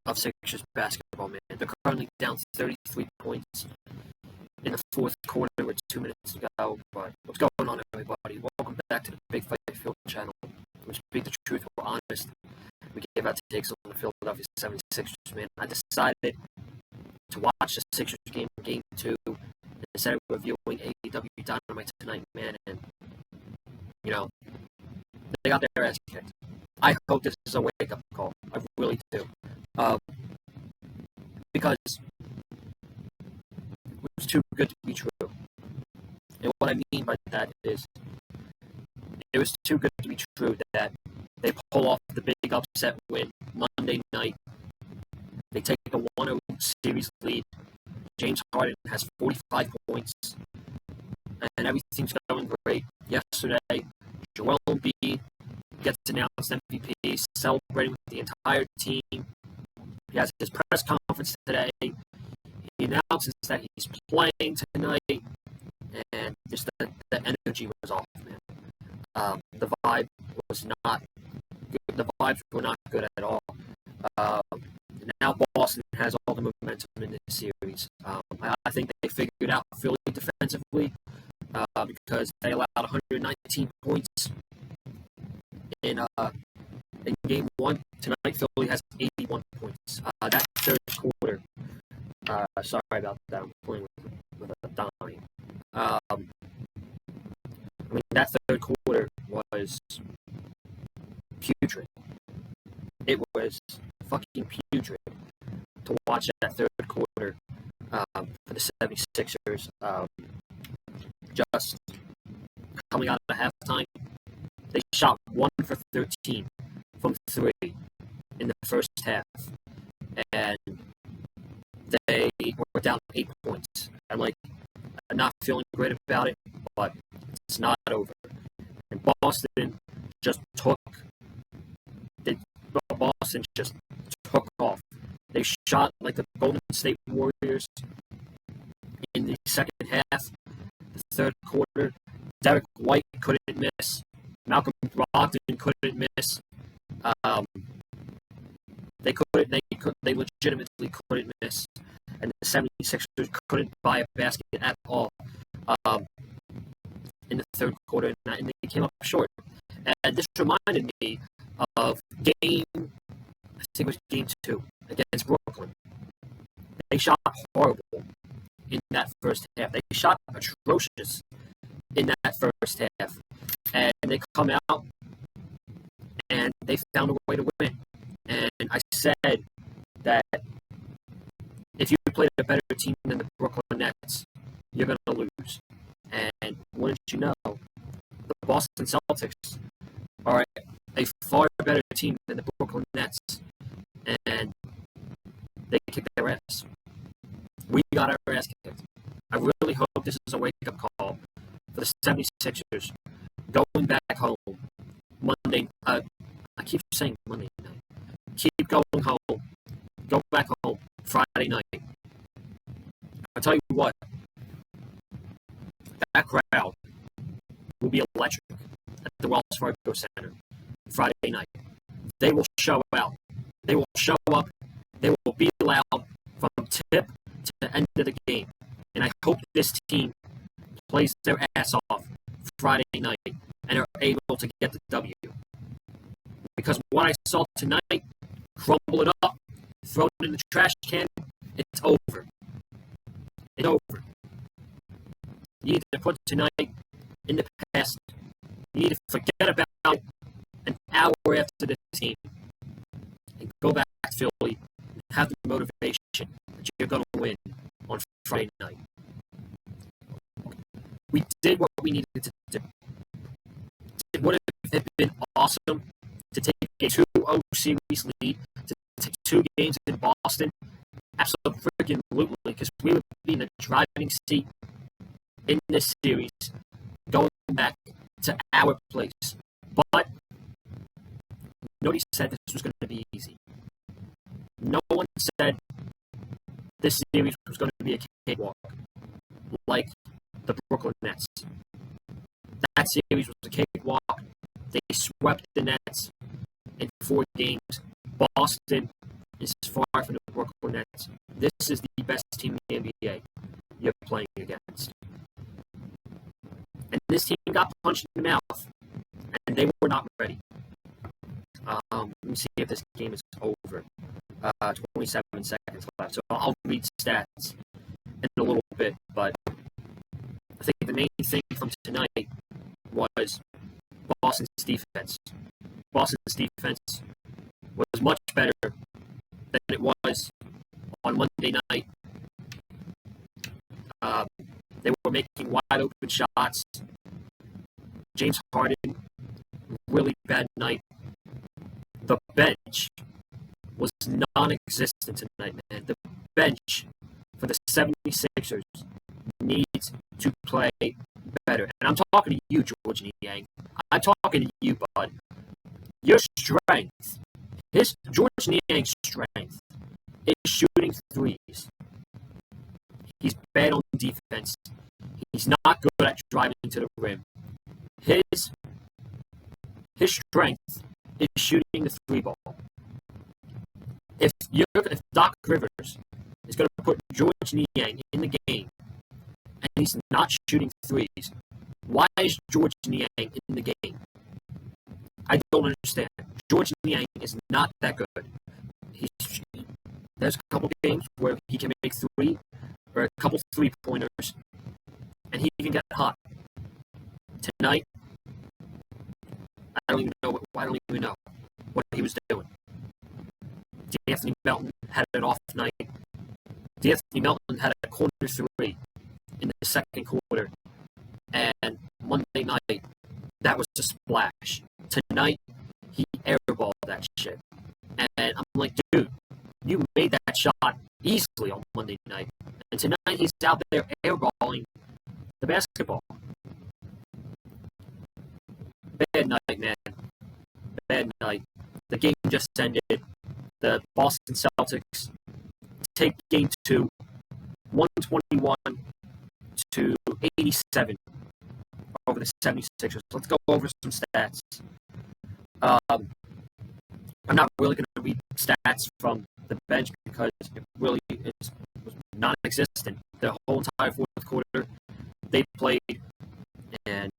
of Sixers basketball, man. They're currently down 33 points in the fourth quarter with 2 minutes to go. But what's going on, everybody? Welcome back to the Big Fight Field channel. We speak the truth, we're honest. We give out takes on the Philadelphia 76ers, man. I decided to watch the Sixers game 2, instead of reviewing AEW Dynamite tonight, man. And, you know, they got their ass kicked. I hope this is a wake-up call. I really do. Because it was too good to be true. And what I mean by that is it was too good to be true that they pull off the big upset win Monday night. They take a 1-0 series lead. James Harden has 45 points. And everything's going great. Yesterday, Joel Embiid gets announced MVP, celebrating with the entire team. He has his press conference today. He announces that he's playing tonight, and just the energy was off, man. The vibe was not good. The vibes were not good at all. Now Boston has all the momentum in this series. I think they figured out Philly defensively because they allowed 119 points in game 1. Tonight, Philly has 81 points. That third quarter, sorry about that, I'm playing with a dime. That third quarter was putrid. It was fucking putrid to watch that third quarter for the 76ers. Just coming out of halftime, they shot 1 for 13 from 3 in the first half, and they were down 8 points. I'm not feeling great about it, but it's not over. And Boston just took off. They shot like the Golden State Warriors in the second half. The third quarter, Derek White couldn't miss. Malcolm Brogdon couldn't miss. They legitimately couldn't miss. And the 76ers couldn't buy a basket at all in the third quarter, and they came up short. And this reminded me of I think it was game 2 against Brooklyn. They shot horrible in that first half. They shot atrocious in that first half. And they come out and they found a way to win. And I said that if you played a better team than the Brooklyn Nets, you're going to lose. And wouldn't you know, the Boston Celtics are a far better team than the Brooklyn Nets. And they kicked their ass. We got our ass kicked. I really hope this is a wake-up call for the 76ers going back home Monday. I keep saying Monday night. Keep going home. Go back home Friday night. I'll tell you what. That crowd will be electric at the Wells Fargo Center Friday night. They will show out. They will show up. They will be loud from tip to the end of the game. And I hope this team plays their ass off Friday night and are able to get the W. Because what I saw tonight, crumble it up, throw it in the trash can, it's over. It's over. You need to put tonight in the past. You need to forget about it an hour after the team and go back to Philly and have the motivation that you're going to win on Friday night. We did what we needed to do. It would have been awesome to take a 2-0 series lead, to take 2 games in Boston. Absolutely, because we would be in the driving seat in this series, going back to our place. But nobody said this was going to be easy. No one said this series was going to be a cakewalk like the Brooklyn Nets. That series was a cakewalk. They swept the Nets in 4 games. Boston is far from the Brooklyn Nets. This is the best team in the NBA you're playing against. And this team got punched in the mouth, and they were not ready. Let me see if this game is over. 27 seconds left. So I'll read stats in a little bit, but I think the main thing from tonight was Boston's defense. Boston's defense was much better than it was on Monday night. They were making wide open shots. James Harden, really bad night. The bench was non-existent tonight, man. The bench for the 76ers needs to play better. And I'm talking to you, George Niang. I'm talking to you, bud. Your strength, George Niang's strength, is shooting threes. He's bad on defense. He's not good at driving to the rim. His strength is shooting the three ball. If Doc Rivers is going to put George Niang in the game and he's not shooting threes, why is George Niang in the game? I don't understand. George Niang is not that good. There's a couple games where he can make three or a couple three-pointers, and he can get hot. Tonight, I don't even know what he was doing. D'Anthony Melton had an off night. D'Anthony Melton had a corner three in the second quarter, and Monday night, that was a splash. Tonight, he airballed that shit. And I'm like, dude, you made that shot easily on Monday night. And tonight, he's out there airballing the basketball. Bad night, man. Bad night. The game just ended. The Boston Celtics take game 2, 121 to 87 over the 76ers. Let's go over some stats. I'm not really going to read stats from the bench because it really was non-existent. The whole entire fourth quarter, they played, and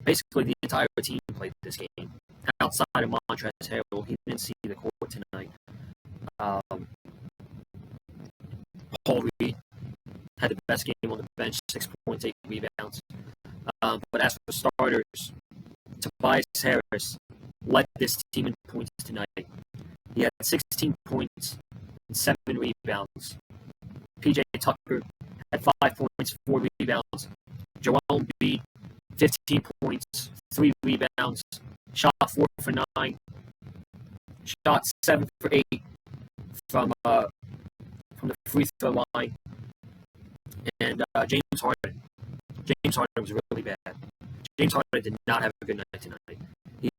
basically the entire team played this game. Outside of Montrezl Harrell, he didn't see the court tonight. Paul Reed had the best game on the bench, 6 points, 8 rebounds. But as for starters, Tobias Harris led this team in points tonight. He had 16 points and 7 rebounds. PJ Tucker had 5 points, 4 rebounds. Joel Embiid, 15 points, 3 rebounds. Shot 4 for 9. Shot 7 for 8 from the free throw line. And James Harden. James Harden was really bad. James Harden did not have a good night tonight.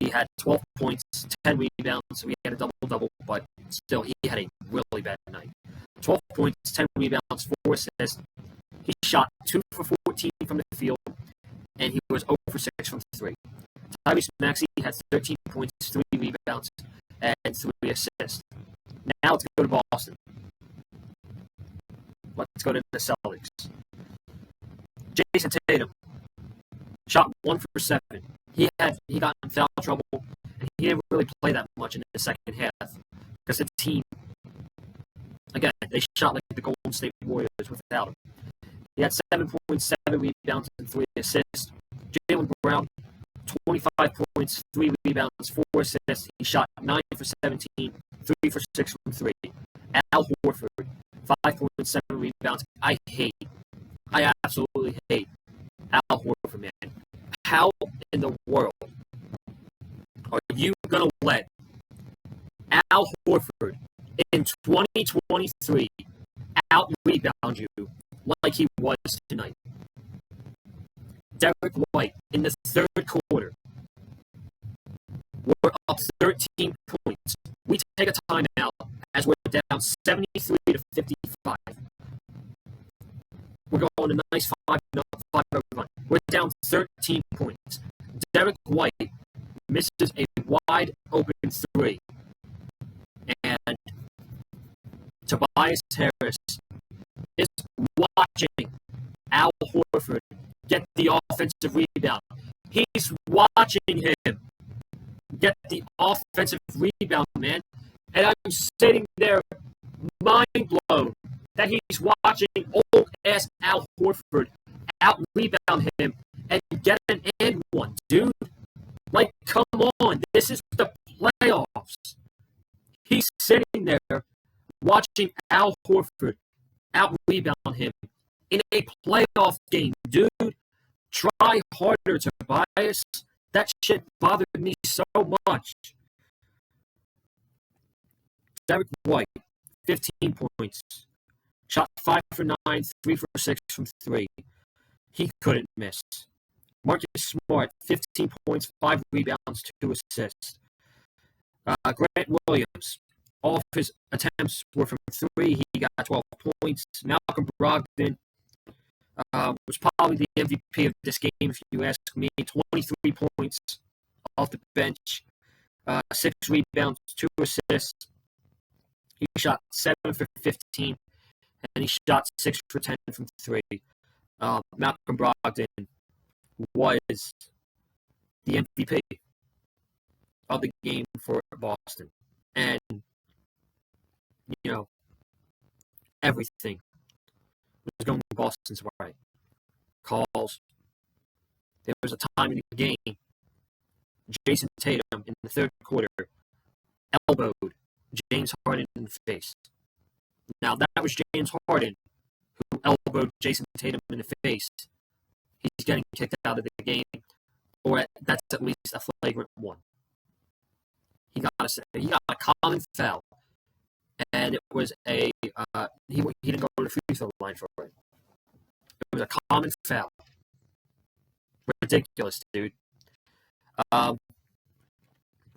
He had 12 points, 10 rebounds, so he had a double-double, but still, he had a really bad night. 12 points, 10 rebounds, 4 assists. He shot 2 for 14 from the field, and he was 0 for 6 from 3. Tyrese Maxey had 13 points, 3 rebounds, and 3 assists. Now let's go to Boston. Let's go to the Celtics. Jason Tatum shot 1 for 7. He got in foul trouble, and he didn't really play that much in the second half because the team, again, they shot like the Golden State Warriors without him. He had 7 points, 7 rebounds, and 3 assists. Jaylen Brown, 25 points, 3 rebounds, 4 assists. He shot 9 for 17, 3 for 6 from 3. Al Horford, 5 points, 7 rebounds. I absolutely hate Al Horford, man. How in the world are you going to let Al Horford in 2023 out-rebound you like he was tonight? Derek White, in the third quarter, we're up 13 points. We take a timeout as we're down 73 to 55. We're going a nice 5-0 run. We're down 13 points. Derek White misses a wide open 3. And Tobias Harris is watching Al Horford get the offensive rebound. He's watching him get the offensive rebound, man. And I'm sitting there mind blown that he's watching old ass Al Horford out rebound him and get an and one, dude. Like, come on, this is the playoffs. He's sitting there watching Al Horford out rebound him in a playoff game, dude. Try harder, Tobias. That shit bothered me so much. Derek White, 15 points. Shot 5 for 9, 3 for 6 from 3. He couldn't miss. Marcus Smart, 15 points, 5 rebounds, 2 assists. Grant Williams, all of his attempts were from 3. He got 12 points. Malcolm Brogdon was probably the MVP of this game, if you ask me. 23 points off the bench, 6 rebounds, 2 assists. He shot 7 for 15, and he shot 6 for 10 from 3. Malcolm Brogdon was the MVP of the game for Boston. And, you know, everything was going Boston's way. Calls. There was a time in the game, Jason Tatum in the third quarter elbowed James Harden in the face. Now, that was James Harden who elbowed Jason Tatum in the face. He's getting kicked out of the game, or that's at least a flagrant one. He got a common foul, and it was he didn't go to the free throw line for it. It was a common foul. Ridiculous, dude.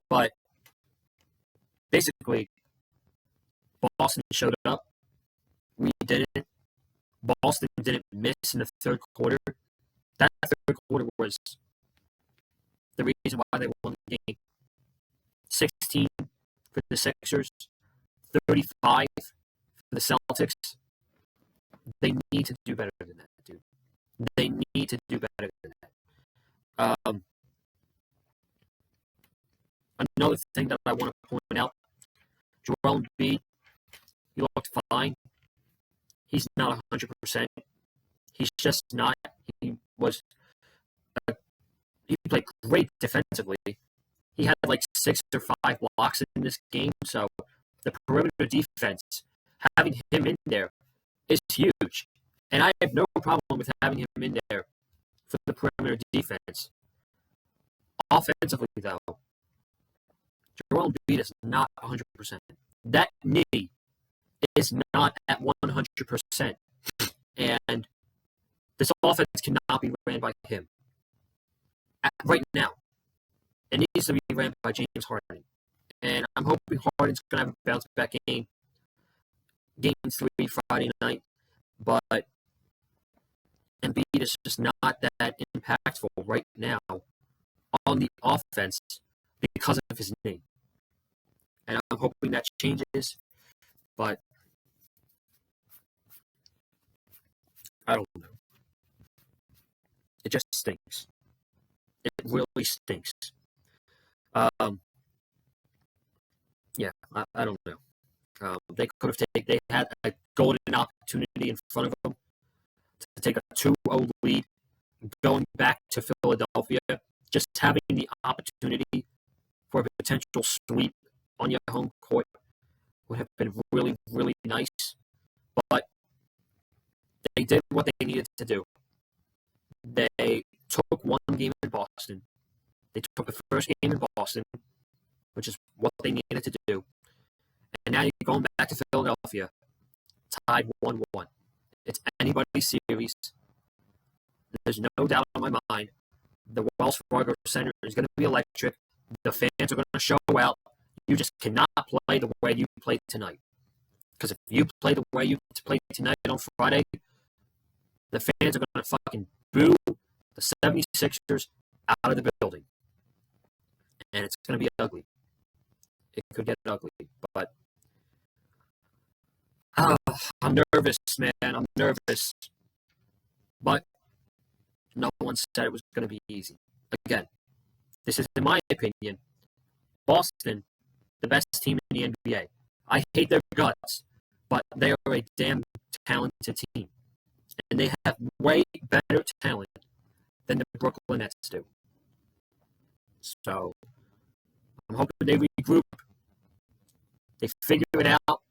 But basically, Boston showed up. We didn't. Boston didn't miss in the third quarter. That third quarter was the reason why they won the game. 16 for the Sixers, 35 for the Celtics. They need to do better than that, dude. They need to do better than that. Another thing that I want to point out, Joel Embiid, he looked fine. He's not 100%. He's just not. He played great defensively. He had like 6 or 5 blocks in this game, so the perimeter defense, having him in there is huge. And I have no problem with having him in there for the perimeter defense. Offensively, though, Joel Embiid is not 100%. That knee is not at 100%. And this offense cannot be ran by him. Right now, it needs to be ran by James Harden. And I'm hoping Harden's going to have a bounce-back game. Game 3 Friday night. But Embiid is just not that impactful right now on the offense because of his knee. And I'm hoping that changes. But I don't know. It just stinks. It really stinks. Yeah, I don't know. They could have they had a golden opportunity in front of them to take a 2-0 lead, going back to Philadelphia, just having the opportunity for a potential sweep on your home court would have been really, really nice. But they did what they needed to do. They took one game in Boston. They took the first game in Boston, which is what they needed to do. And now you're going back to Philadelphia, tied 1-1. It's anybody's series. There's no doubt in my mind. The Wells Fargo Center is going to be electric. The fans are going to show out. You just cannot play the way you played tonight. Because if you play the way you played tonight on Friday, the fans are going to fucking boo the 76ers out of the building. And it's going to be ugly. It could get ugly. But Oh, I'm nervous, man. I'm nervous. But no one said it was going to be easy. Again, this is, in my opinion, Boston, the best team in the NBA. I hate their guts, but they are a damn talented team. And they have way better talent than the Brooklyn Nets do. So I'm hoping they regroup. They figure it out.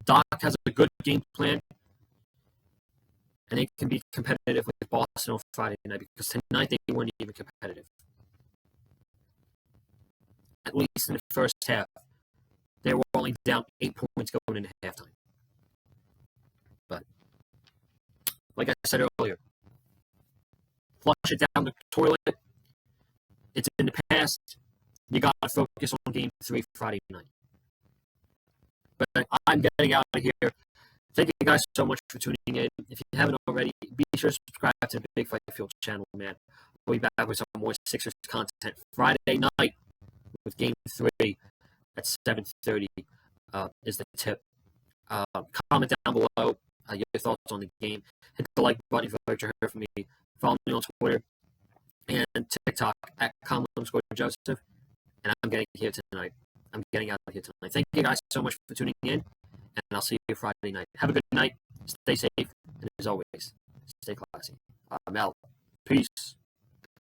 Doc has a good game plan. And they can be competitive with Boston on Friday night, because tonight they weren't even competitive. At least in the first half, they were only down 8 points going into halftime. But like I said earlier, flush it down the toilet. It's in the past. You got to focus on Game 3 Friday night. But I'm getting out of here. Thank you guys so much for tuning in. If you haven't already, be sure to subscribe to the Big Fight Field channel, man. We'll be back with some more Sixers content Friday night with Game 3 at 7:30 is the tip. Comment down below your thoughts on the game. Hit the like button if you'd like to hear from me. Follow me on Twitter and TikTok at @Joseph. And I'm getting here tonight. I'm getting out of here tonight. Thank you guys so much for tuning in, and I'll see you Friday night. Have a good night. Stay safe, and as always, stay classy. I'm out. Peace.